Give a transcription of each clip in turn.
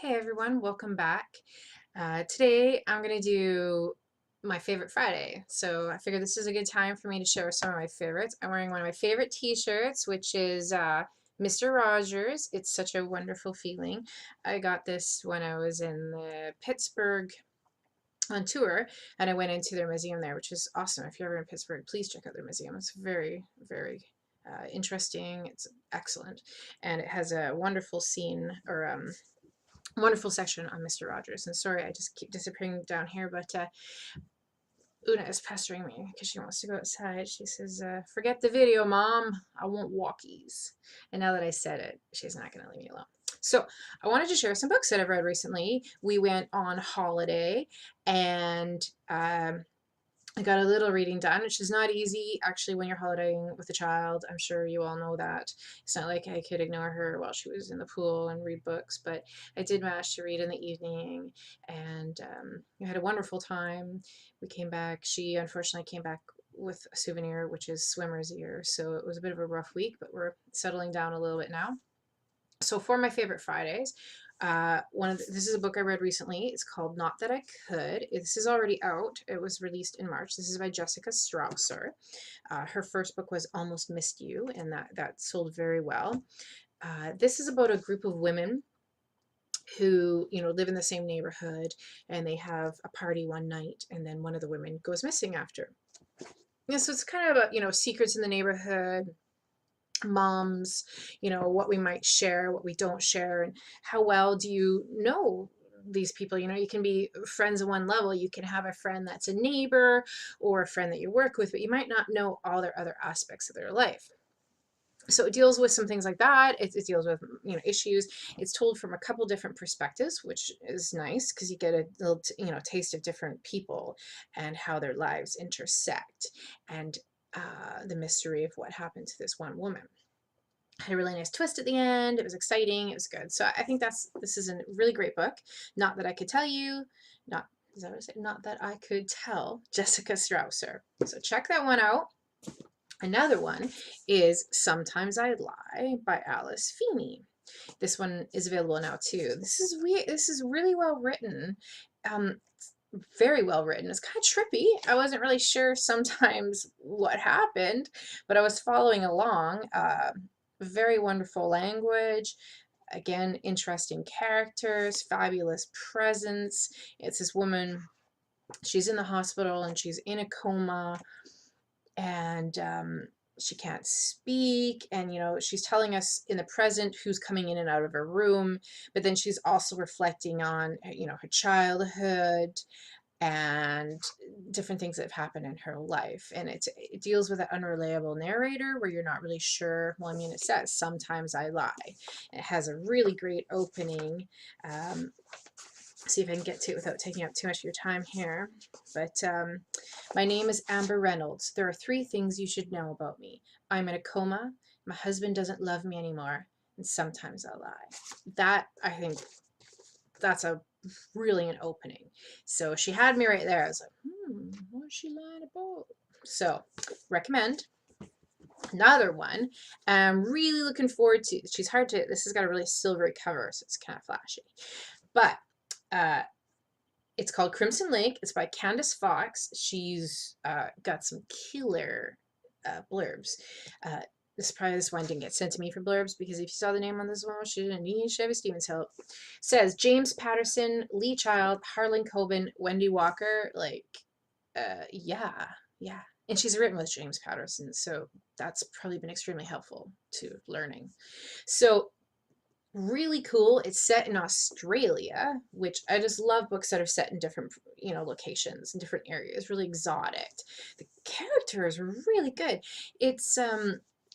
Hey everyone, welcome back. Today I'm going to do my favorite Friday. So I figured this is a good time for me to share some of my favorites. I'm wearing one of my favorite t-shirts, which is Mr. Rogers. It's such a wonderful feeling. I got this when I was in Pittsburgh on tour, and I went into their museum there, which is awesome. If you're ever in Pittsburgh, please check out their museum. It's very interesting. It's excellent, and it has a wonderful scene or wonderful section on Mr. Rogers. And sorry, I just keep disappearing down here, but Una is pestering me because she wants to go outside. She says, forget the video, Mom. I want walkies. And now that I said it, she's not going to leave me alone. So I wanted to share some books that I've read recently. We went on holiday and I got a little reading done, which is not easy actually when you're holidaying with a child. I'm sure you all know that. It's not like I could ignore her while she was in the pool and read books, but I did manage to read in the evening, and we had a wonderful time. We came back. She unfortunately came back with a souvenir, which is swimmer's ear, so it was a bit of a rough week, but we're settling down a little bit now. So for my favorite Fridays, this is a book I read recently. It's called Not That I Could. This is already out. It was released in March. This is by Jessica Strawser. Her first book was Almost Missed You, and that sold very well. This is about a group of women who live in the same neighborhood, and they have a party one night, and then one of the women goes missing after. Yeah, so it's kind of about secrets in the neighborhood, moms, what we might share, what we don't share, and how well do you know these people. You can be friends at one level. You can have a friend that's a neighbor or a friend that you work with, but you might not know all their other aspects of their life. So it deals with some things like that. It deals with issues. It's told from a couple different perspectives, which is nice because you get a little taste of different people and how their lives intersect, and the mystery of what happened to this one woman. Had a really nice twist at the end. It was exciting. It was good. So I think this is a really great book. Not that I could tell you, not is that what I say? Not that I could tell, Jessica Strawser. So check that one out. Another one is Sometimes I Lie by Alice Feeney. This one is available now too. This is really well written. Very well written. It's kind of trippy. I wasn't really sure sometimes what happened, but I was following along. Very wonderful language. Again, interesting characters, fabulous presence. It's this woman, she's in the hospital and she's in a coma, and she can't speak, and she's telling us in the present who's coming in and out of her room, but then she's also reflecting on her childhood and different things that have happened in her life. And it deals with an unreliable narrator where you're not really sure. Well, I mean, it says Sometimes I Lie. It has a really great opening. See if I can get to it without taking up too much of your time here. But my name is Amber Reynolds. There are 3 things you should know about me. I'm in a coma. My husband doesn't love me anymore. And sometimes I lie. That, I think, that's a brilliant opening. So she had me right there. I was like, what is she lying about? So recommend. Another one I'm really looking forward to. She's hard to, this has got a really silvery cover, so it's kind of flashy. But it's called Crimson Lake. It's by Candice Fox. She's got some killer blurbs. This one didn't get sent to me for blurbs, because if you saw the name on this one, she didn't need Chevy Stevens' help. It says James Patterson, Lee Child, Harlan Coben, Wendy Walker. Like, yeah. And she's written with James Patterson, so that's probably been extremely helpful to learning. So really cool. It's set in Australia, which I just love books that are set in different locations in different areas, really exotic. The characters are really good. It's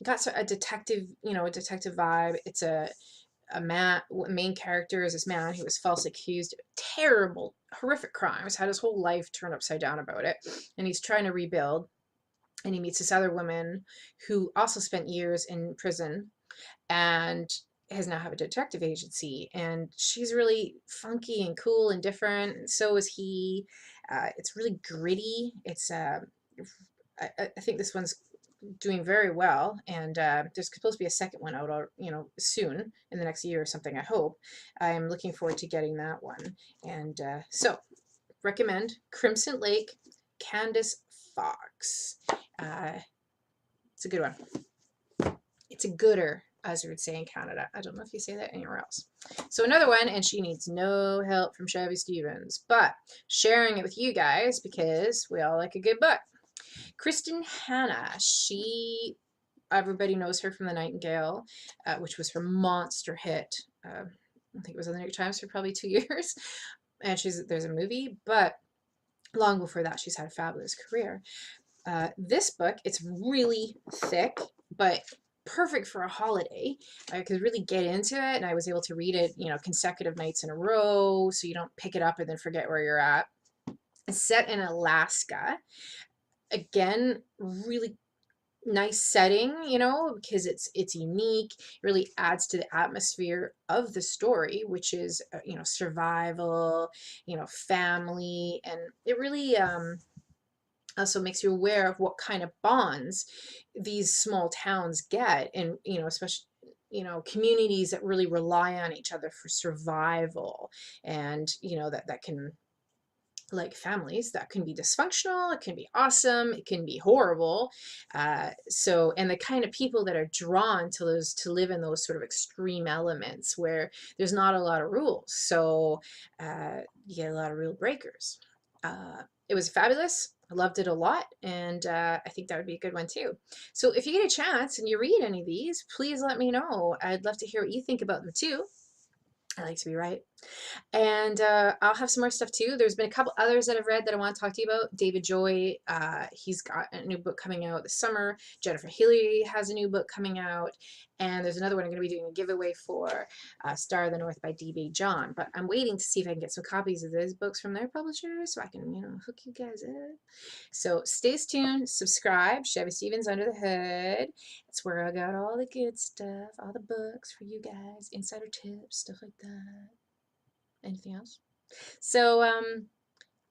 got a detective vibe. It's a main character is this man who was falsely accused of terrible, horrific crimes, had his whole life turned upside down about it, and he's trying to rebuild. And he meets this other woman who also spent years in prison and has now have a detective agency, and she's really funky and cool and different, and so is he. It's really gritty. It's I think this one's doing very well, and there's supposed to be a second one out, soon in the next year or something. I hope. I'm looking forward to getting that one, and so recommend Crimson Lake, Candice Fox. Uh, it's a good one. It's a gooder, as we would say in Canada. I don't know if you say that anywhere else. So another one, and she needs no help from Chevy Stevens, but sharing it with you guys because we all like a good book. Kristin Hannah, everybody knows her from The Nightingale, which was her monster hit. I think it was on the New York Times for probably 2 years, and there's a movie, but long before that, she's had a fabulous career. This book, it's really thick, but perfect for a holiday. I could really get into it, and I was able to read it, consecutive nights in a row, so you don't pick it up and then forget where you're at. It's set in Alaska. Again, really nice setting, because it's unique. It really adds to the atmosphere of the story, which is survival, family, and it really also makes you aware of what kind of bonds these small towns get, and especially communities that really rely on each other for survival, and that can, like families, that can be dysfunctional, it can be awesome, it can be horrible. And the kind of people that are drawn to live in those sort of extreme elements where there's not a lot of rules, so you get a lot of rule breakers. It was fabulous. I loved it a lot, and I think that would be a good one too. So if you get a chance and you read any of these, please let me know. I'd love to hear what you think about them too. I like to be right. And I'll have some more stuff too. There's been a couple others that I've read that I want to talk to you about. David Joy, he's got a new book coming out this summer. Jennifer Hillary has a new book coming out. And there's another one I'm going to be doing a giveaway for, Star of the North by D.B. John. But I'm waiting to see if I can get some copies of those books from their publisher so I can, hook you guys up. So stay tuned, subscribe, Chevy Stevens Under the Hood. That's where I got all the good stuff, all the books for you guys, insider tips, stuff like that. Anything else? So,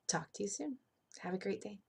talk to you soon. Have a great day.